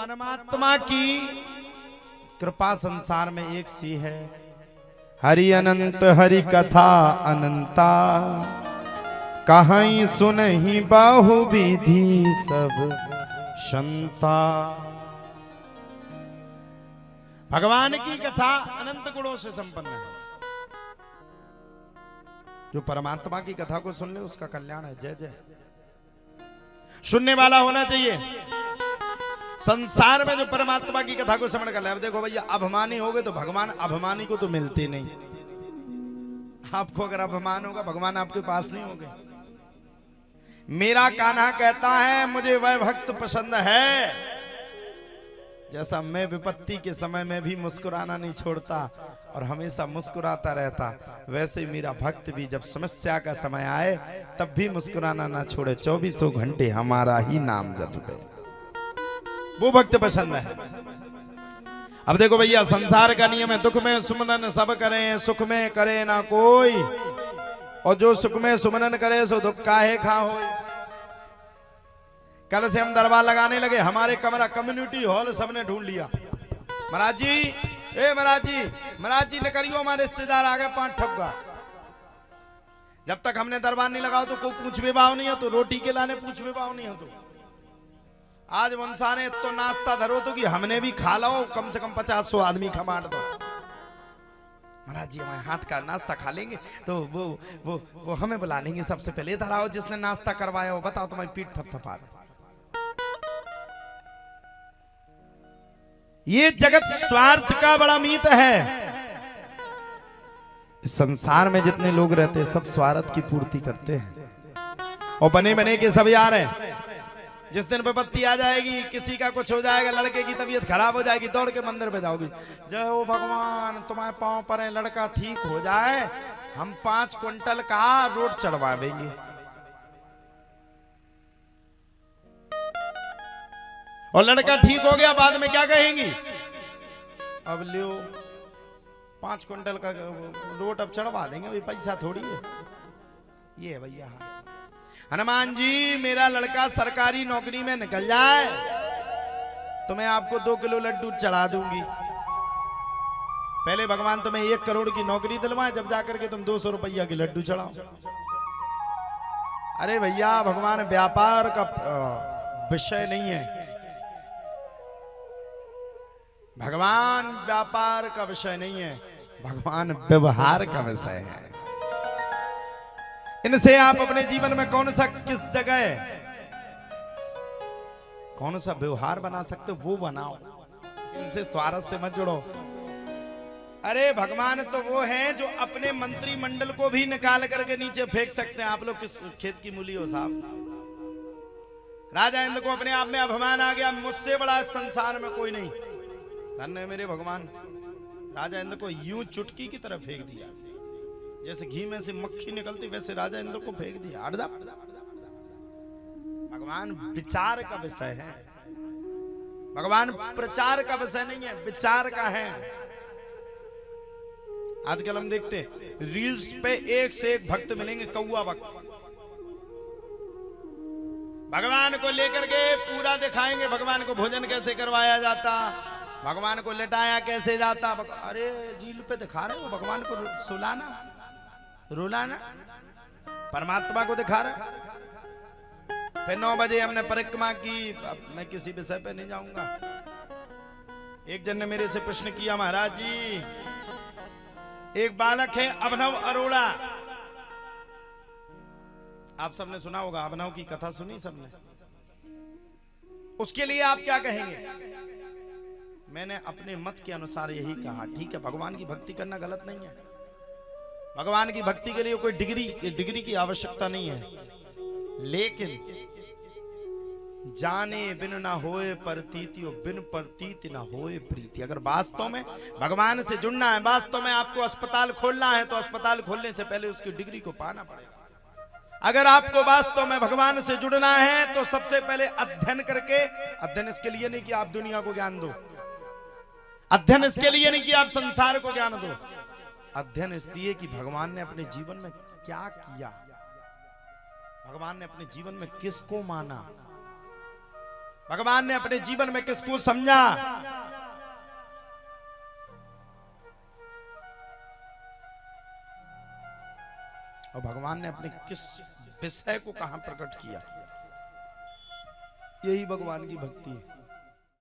परमात्मा की कृपा संसार में एक सी है। हरि अनंत हरि कथा अनंता, कहीं सुनहि बाहु विधि सब संता। भगवान की कथा अनंत गुणों से संपन्न है। जो परमात्मा की कथा को सुन ले उसका कल्याण है। जय जय। सुनने वाला होना चाहिए। संसार में जो परमात्मा की कथा को श्रवण कर ले। अब देखो भैया, अभिमानी हो गए तो भगवान अभिमानी को तो मिलते नहीं। आपको अगर अभिमान होगा भगवान आपके पास नहीं होंगे। मेरा कान्हा कहता है मुझे वह भक्त पसंद है जैसा मैं विपत्ति के समय में भी मुस्कुराना नहीं छोड़ता और हमेशा मुस्कुराता रहता, वैसे ही मेरा भक्त भी जब समस्या का समय आए तब भी मुस्कुराना ना छोड़े, 24 घंटे हमारा ही नाम जपे। वो भक्त पसंद है। अब देखो भैया, संसार का नियम है दुख में सुमनन सब करें, सुख में करे ना कोई, और जो सुख में सुमनन करे सो दुख काहे खा होय। कल से हम दरबार लगाने लगे, हमारे कमरा कम्युनिटी हॉल सबने ढूंढ लिया। महाराज जी, महाराज जी लेकरियो, हमारे रिश्तेदार आ गए 5 ठप्पा। जब तक हमने दरबार नहीं लगाओ तो कोई पूछ विभाव नहीं हो, तो रोटी के लाने पूछ विभाव नहीं हो। तो आज वंशा ने तो नाश्ता धरो तो कि हमने भी खा लो, कम से कम 50-100 आदमी खा दो। महाराज जी हमारे हाथ का नाश्ता खा लेंगे तो वो हमें बुला लेंगे। सबसे पहले इधर आओ, जिसने नाश्ता करवाया हो बताओ, तुम्हारी पीठ थपथपा दो। ये जगत स्वार्थ का बड़ा मीत है। इस संसार में जितने लोग रहते हैं सब स्वार्थ की पूर्ति करते हैं और बने बने के सब यार हैं। जिस दिन विपत्ति आ जाएगी, किसी का कुछ हो जाएगा, लड़के की तबीयत खराब हो जाएगी, दौड़ के मंदिर पे जाओगी, जय हो भगवान तुम्हारे पांव पर है, लड़का ठीक हो जाए, हम 5 क्विंटल का रोड चढ़वा देंगे। और लड़का ठीक हो गया, बाद में क्या कहेंगी? अब लियो 5 क्विंटल का रोड अब चढ़वा देंगे, भाई पैसा थोड़ी है। ये है भैया। हनुमान जी, मेरा लड़का सरकारी नौकरी में निकल जाए तो मैं आपको 2 किलो लड्डू चढ़ा दूंगी। पहले भगवान तुम्हें 1 करोड़ की नौकरी दिलवाए, जब जाकर के तुम 200 रुपया की लड्डू चढ़ाओ। अरे भैया, भगवान व्यापार का विषय नहीं है। भगवान व्यापार का विषय नहीं है, भगवान व्यवहार का विषय है। इनसे आप अपने जीवन में कौन सा, किस जगह कौन सा व्यवहार बना सकते हो वो बनाओ। इनसे स्वार्थ से मत जुड़ो। अरे भगवान तो वो हैं जो अपने मंत्रिमंडल को भी निकाल करके नीचे फेंक सकते हैं। आप लोग किस खेत की मूली हो साहब? राजा इंद्र को अपने आप में अभिमान आ गया, मुझसे बड़ा इस संसार में कोई नहीं। धन्य है मेरे भगवान। राजा इंद्र को यूं चुटकी की तरह फेंक दिया, जैसे घी में से मक्खी निकलती वैसे राजा इंद्र को फेंक दिया। भगवान विचार का विषय है, भगवान प्रचार का विषय नहीं है, विचार का है। आजकल हम देखते रील्स पे एक से एक भक्त मिलेंगे, कौआ भक्त। भगवान को लेकर के पूरा दिखाएंगे, भगवान को भोजन कैसे करवाया जाता, भगवान को लेटाया कैसे जाता। अरे रील पे दिखा रहे हो भगवान को सुलाना, रुलाना, परमात्मा को दिखा रहा। फिर 9 बजे हमने परिक्रमा की। मैं किसी विषय पे नहीं जाऊंगा। एक जन ने मेरे से प्रश्न किया, महाराज जी एक बालक है अभिनव अरोड़ा, आप सबने सुना होगा, अभिनव की कथा सुनी सबने, उसके लिए आप क्या कहेंगे? मैंने अपने मत के अनुसार यही कहा, ठीक है भगवान की भक्ति करना गलत नहीं है, भगवान की भक्ति के लिए कोई डिग्री की आवश्यकता नहीं है, लेकिन जाने बिन ना होए प्रतीति, बिन प्रतीति ना होए प्रीति। अगर वास्तव में भगवान से जुड़ना है, वास्तव में आपको अस्पताल खोलना है, तो अस्पताल खोलने से पहले उसकी डिग्री को पाना पड़ेगा। अगर आपको वास्तव में भगवान से जुड़ना है तो सबसे पहले अध्ययन करके, अध्ययन इसके लिए नहीं कि आप दुनिया को ज्ञान दो, अध्ययन इसके लिए नहीं कि आप संसार को ज्ञान दो, अध्ययन इसलिए कि भगवान ने अपने जीवन में क्या किया, भगवान ने अपने जीवन में किसको माना, भगवान ने अपने जीवन में किसको समझा? और भगवान ने अपने किस विषय को कहां प्रकट किया? यही भगवान की भक्ति है।